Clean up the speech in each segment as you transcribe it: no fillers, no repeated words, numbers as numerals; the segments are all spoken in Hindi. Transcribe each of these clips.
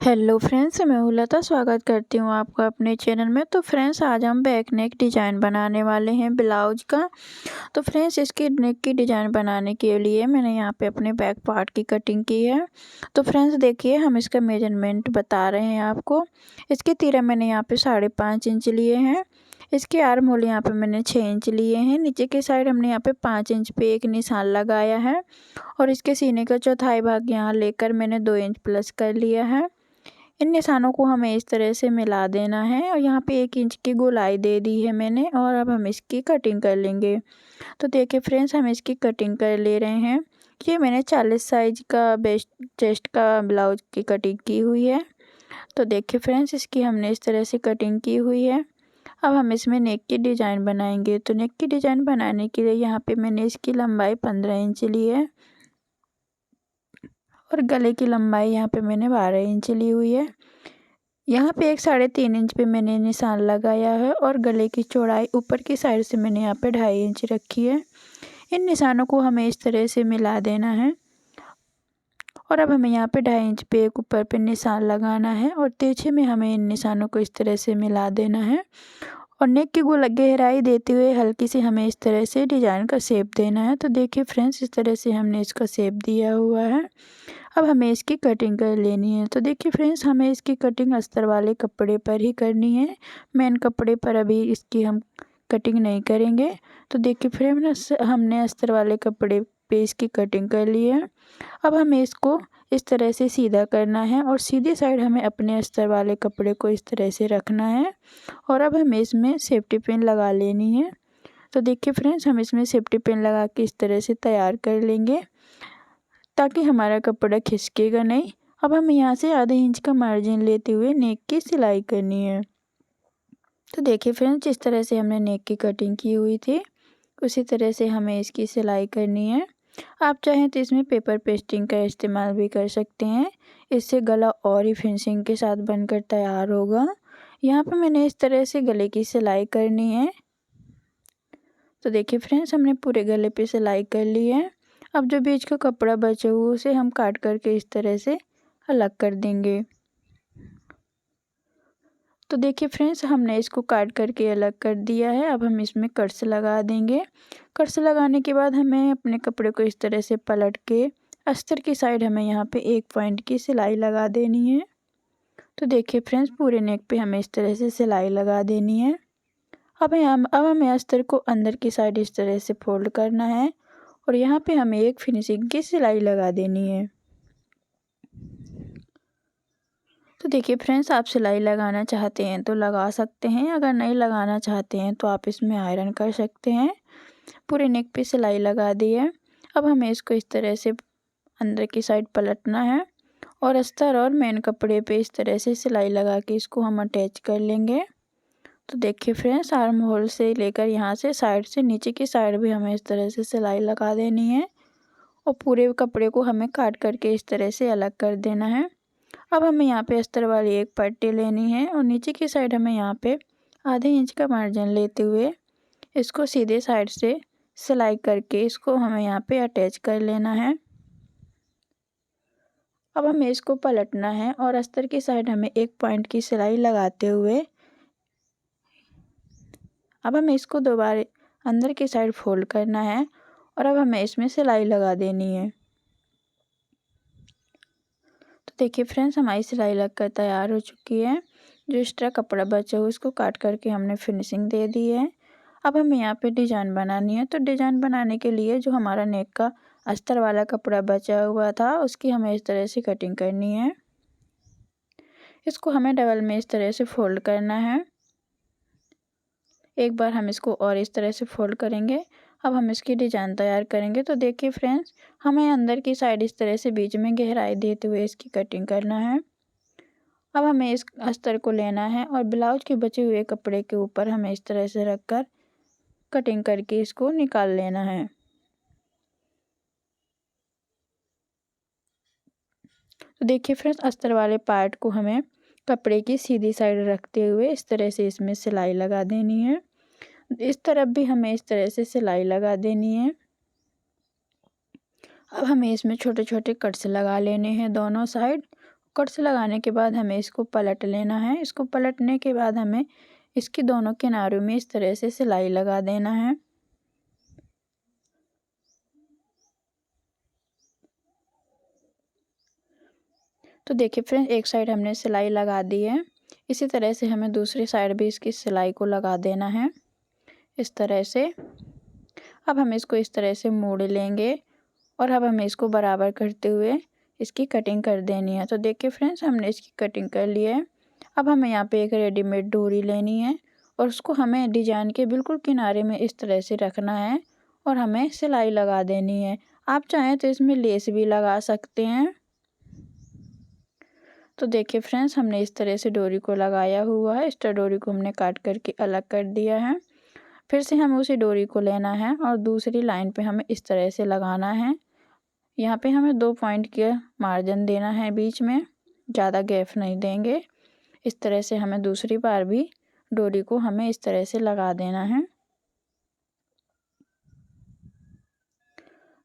हेलो फ्रेंड्स, मैं हूँ लता। स्वागत करती हूँ आपका अपने चैनल में। तो फ्रेंड्स, आज हम बैक नेक डिज़ाइन बनाने वाले हैं ब्लाउज का। तो फ्रेंड्स, इसकी नेक की डिज़ाइन बनाने के लिए मैंने यहाँ पे अपने बैक पार्ट की कटिंग की है। तो फ्रेंड्स देखिए, हम इसका मेजरमेंट बता रहे हैं आपको। इसके तीरा मैंने यहाँ पे 5.5 इंच लिए हैं। इसके आर्म होल यहाँ पे मैंने 6 इंच लिए हैं। नीचे की साइड हमने यहाँ पे 5 इंच पे एक निशान लगाया है और इसके सीने का चौथाई भाग यहाँ लेकर मैंने 2 इंच प्लस कर लिया है। इन निशानों को हमें इस तरह से मिला देना है और यहाँ पे 1 इंच की गोलाई दे दी है मैंने। और अब हम इसकी कटिंग कर लेंगे। तो देखिए फ्रेंड्स, हम इसकी कटिंग कर ले रहे हैं। ये मैंने 40 साइज का बेस्ट चेस्ट का ब्लाउज की कटिंग की हुई है। तो देखिए फ्रेंड्स, इसकी हमने इस तरह से कटिंग की हुई है। अब हम इसमें नेक की डिज़ाइन बनाएंगे। तो नेक की डिज़ाइन बनाने के लिए यहाँ पे मैंने इसकी लंबाई 15 इंच ली है और गले की लंबाई यहाँ पे मैंने 12 इंच ली हुई है। यहाँ पे एक 3.5 इंच पे मैंने निशान लगाया है और गले की चौड़ाई ऊपर की साइड से मैंने यहाँ पे 2.5 इंच रखी है। इन निशानों को हमें इस तरह से मिला देना है और अब हमें यहाँ पे 2.5 इंच पे एक ऊपर पे निशान लगाना है और तिरछे में हमें इन निशानों को इस तरह से मिला देना है और नेक की गहराई देते हुए हल्की सी हमें इस तरह से डिज़ाइन का शेप देना है। तो देखिए फ्रेंड्स, इस तरह से हमने इसका शेप दिया हुआ है। अब हमें इसकी कटिंग कर लेनी है। तो देखिए फ्रेंड्स, हमें इसकी कटिंग अस्तर वाले कपड़े पर ही करनी है। मेन कपड़े पर अभी इसकी हम कटिंग नहीं करेंगे। तो देखिए फ्रेंड्स, हमने अस्तर वाले कपड़े पे इसकी कटिंग कर ली है। अब हमें इसको इस तरह से सीधा करना है और सीधी साइड हमें अपने अस्तर वाले कपड़े को इस तरह से रखना है और अब हमें इसमें सेफ्टी पिन लगा लेनी है। तो देखिए फ्रेंड्स, हम इसमें सेफ्टी पिन लगा के इस तरह से तैयार कर लेंगे ताकि हमारा कपड़ा खिसकेगा नहीं। अब हमें यहाँ से आधे इंच का मार्जिन लेते हुए नेक की सिलाई करनी है। तो देखिए फ्रेंड्स, जिस तरह से हमने नेक की कटिंग की हुई थी उसी तरह से हमें इसकी सिलाई करनी है। आप चाहें तो इसमें पेपर पेस्टिंग का इस्तेमाल भी कर सकते हैं। इससे गला और ही फिनिशिंग के साथ बनकर तैयार होगा। यहाँ पर मैंने इस तरह से गले की सिलाई करनी है। तो देखिए फ्रेंड्स, हमने पूरे गले पे सिलाई कर ली है। अब जो बीच का कपड़ा बचा हुआ उसे हम काट करके इस तरह से अलग कर देंगे। तो देखिए फ्रेंड्स, हमने इसको काट करके अलग कर दिया है। अब हम इसमें कट्स लगा देंगे। कट्स लगाने के बाद हमें अपने कपड़े को इस तरह से पलट के अस्तर की साइड हमें यहाँ पे 1 पॉइंट की सिलाई लगा देनी है। तो देखिए फ्रेंड्स, पूरे नेक पे हमें इस तरह से सिलाई लगा देनी है। अब हमें अस्तर को अंदर की साइड इस तरह से फोल्ड करना है और यहाँ पे हमें एक फिनिशिंग की सिलाई लगा देनी है। तो देखिए फ्रेंड्स, आप सिलाई लगाना चाहते हैं तो लगा सकते हैं, अगर नहीं लगाना चाहते हैं तो आप इसमें आयरन कर सकते हैं। पूरे नेक पे सिलाई लगा दी है। अब हमें इसको इस तरह से अंदर की साइड पलटना है और अस्तर और मेन कपड़े पे इस तरह से सिलाई लगा के इसको हम अटैच कर लेंगे। तो देखिए फ्रेंड्स, आर्म होल से लेकर यहाँ से साइड से नीचे की साइड भी हमें इस तरह से सिलाई लगा देनी है और पूरे कपड़े को हमें काट करके इस तरह से अलग कर देना है। अब हमें यहाँ पे अस्तर वाली एक पट्टी लेनी है और नीचे की साइड हमें यहाँ पे आधे इंच का मार्जिन लेते हुए इसको सीधे साइड से सिलाई करके इसको हमें यहाँ पे अटैच कर लेना है। अब हमें इसको पलटना है और अस्तर की साइड हमें 1 पॉइंट की सिलाई लगाते हुए अब हमें इसको दोबारा अंदर की साइड फोल्ड करना है और अब हमें इसमें सिलाई लगा देनी है। तो देखिए फ्रेंड्स, हमारी सिलाई लगकर तैयार हो चुकी है। जो एक्स्ट्रा कपड़ा बचा हुआ उसको काट करके हमने फिनिशिंग दे दी है। अब हमें यहाँ पे डिज़ाइन बनानी है। तो डिज़ाइन बनाने के लिए जो हमारा नेक का अस्तर वाला कपड़ा बचा हुआ था उसकी हमें इस तरह से कटिंग करनी है। इसको हमें डबल में इस तरह से फोल्ड करना है। एक बार हम इसको और इस तरह से फोल्ड करेंगे। अब हम इसकी डिज़ाइन तैयार करेंगे। तो देखिए फ्रेंड्स, हमें अंदर की साइड इस तरह से बीच में गहराई देते हुए इसकी कटिंग करना है। अब हमें इस अस्तर को लेना है और ब्लाउज के बचे हुए कपड़े के ऊपर हमें इस तरह से रखकर कटिंग करके इसको निकाल लेना है। तो देखिए फ्रेंड्स, अस्तर वाले पार्ट को हमें कपड़े की सीधी साइड रखते हुए इस तरह से इसमें सिलाई लगा देनी है। इस तरफ भी हमें इस तरह से सिलाई लगा देनी है। अब हमें इसमें छोटे छोटे कट्स लगा लेने हैं दोनों साइड कट लगाने के बाद हमें इसको पलट लेना है। इसको पलटने के बाद हमें इसके दोनों किनारों में इस तरह से सिलाई लगा देना है। तो देखिए फ्रेंड्स, एक साइड हमने सिलाई लगा दी है। इसी तरह से हमें दूसरी साइड भी इसकी सिलाई को लगा देना है इस तरह से। अब हम इसको इस तरह से मोड़ लेंगे और अब हमें इसको बराबर करते हुए इसकी कटिंग कर देनी है। तो देखिए फ्रेंड्स, हमने इसकी कटिंग कर ली है। अब हमें यहाँ पे एक रेडीमेड डोरी लेनी है और उसको हमें डिजाइन के बिल्कुल किनारे में इस तरह से रखना है और हमें सिलाई लगा देनी है। आप चाहें तो इसमें लेस भी लगा सकते हैं। तो देखिए फ्रेंड्स, हमने इस तरह से डोरी को लगाया हुआ है। इस डोरी को हमने काट करके अलग कर दिया है। फिर से हमें उसी डोरी को लेना है और दूसरी लाइन पे हमें इस तरह से लगाना है। यहाँ पे हमें 2 पॉइंट का मार्जिन देना है बीच में, ज़्यादा गैप नहीं देंगे। इस तरह से हमें दूसरी बार भी डोरी को हमें इस तरह से लगा देना है।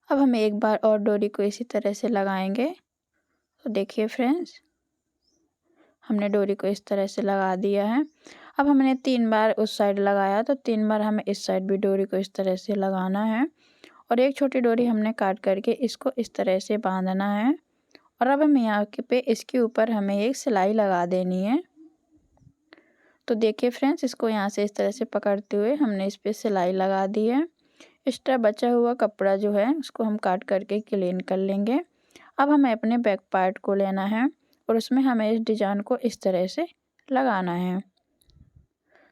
अब हमें एक बार और डोरी को इसी तरह से लगाएंगे। तो देखिए फ्रेंड्स, हमने डोरी को इस तरह से लगा दिया है। अब हमने 3 बार उस साइड लगाया, तो 3 बार हमें इस साइड भी डोरी को इस तरह से लगाना है और एक छोटी डोरी हमने काट करके इसको इस तरह से बांधना है। और अब हम यहाँ पे इसके ऊपर हमें एक सिलाई लगा देनी है। तो देखिए फ्रेंड्स, इसको यहाँ से इस तरह से पकड़ते हुए हमने इस पर सिलाई लगा दी है। एक्स्ट्रा बचा हुआ कपड़ा जो है उसको हम काट करके क्लीन कर लेंगे। अब हमें अपने बैक पार्ट को लेना है और उसमें हमें इस डिजाइन को इस तरह से लगाना है।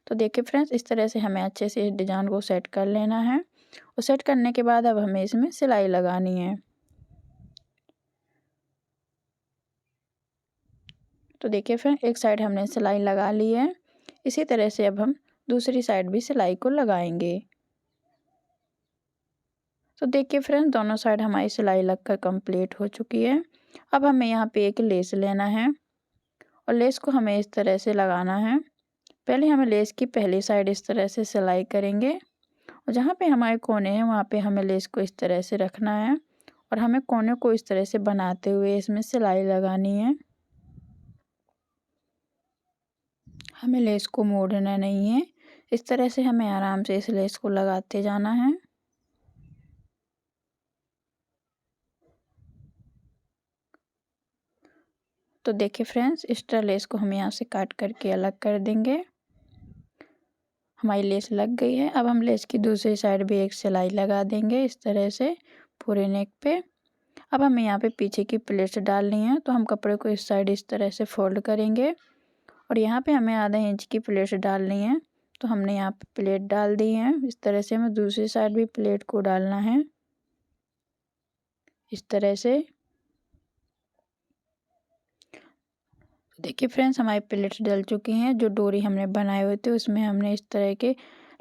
तो देखिए फ्रेंड्स, इस तरह से हमें अच्छे से इस डिजाइन को सेट कर लेना है और सेट करने के बाद अब हमें इसमें सिलाई लगानी है। तो देखिए फ्रेंड्स, एक साइड हमने सिलाई लगा ली है। इसी तरह से अब हम दूसरी साइड भी सिलाई को लगाएंगे। तो देखिए फ्रेंड्स, दोनों साइड हमारी सिलाई लगकर कंप्लीट हो चुकी है। अब हमें यहाँ पे एक लेस लेना है और लेस को हमें इस तरह से लगाना है। पहले हमें लेस की पहली साइड इस तरह से सिलाई करेंगे और जहाँ पे हमारे कोने हैं वहाँ पे हमें लेस को इस तरह से रखना है और हमें कोने को इस तरह से बनाते हुए इसमें सिलाई लगानी है। हमें लेस को मोड़ना नहीं है, इस तरह से हमें आराम से इस लेस को लगाते जाना है। तो देखिए फ्रेंड्स, एक्स्ट्रा लेस को हम यहाँ से काट करके अलग कर देंगे। हमारी लेस लग गई है। अब हम लेस की दूसरी साइड भी एक सिलाई लगा देंगे इस तरह से पूरे नेक पे। अब हमें यहाँ पे पीछे की प्लेट्स डालनी है, तो हम कपड़े को इस साइड इस तरह से फोल्ड करेंगे और यहाँ पे हमें आधा इंच की प्लेट्स डालनी है। तो हमने यहाँ पे प्लेट डाल दी है। इस तरह से हमें दूसरी साइड भी प्लेट को डालना है इस तरह से। देखिए फ्रेंड्स, हमारी प्लेट्स डल चुकी हैं। जो डोरी हमने बनाए हुए थे उसमें हमने इस तरह के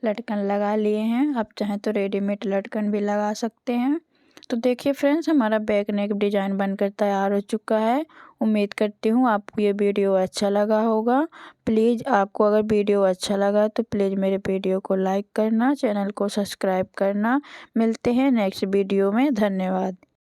लटकन लगा लिए हैं। आप चाहें तो रेडीमेड लटकन भी लगा सकते हैं। तो देखिए फ्रेंड्स, हमारा बैक नेक डिजाइन बनकर तैयार हो चुका है। उम्मीद करती हूँ आपको ये वीडियो अच्छा लगा होगा। प्लीज़ आपको अगर वीडियो अच्छा लगा तो प्लीज़ मेरे वीडियो को लाइक करना, चैनल को सब्सक्राइब करना। मिलते हैं नेक्स्ट वीडियो में। धन्यवाद।